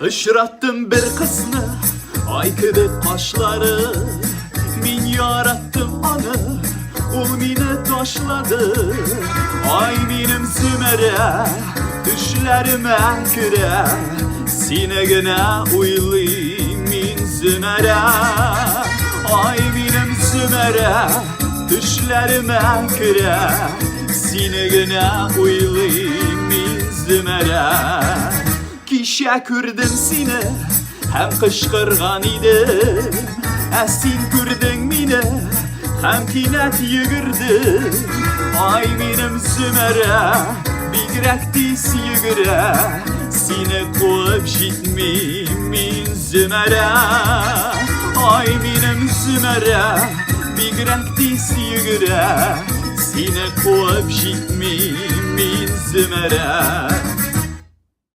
Hışrattım bir kızını, aykıdı kaşları. Min yarattım anı, o mine taşladı. Ay benim zümere, düşlerime küre. Sinegine uylayım min zümere. Ay benim zümere, düşlerime küre. Sinegine uylayım min zümere. Kişe kürdüm seni, hem kışkırgan idim. Sen kürdün beni, hem kinet yıgırdım. Ay benim zümere, bigrek dis yıgıre. Seni koyup jitmeyim min zümere. Ay benim zümere, bigrek dis yıgıre. Seni koyup jitmeyim min zümere.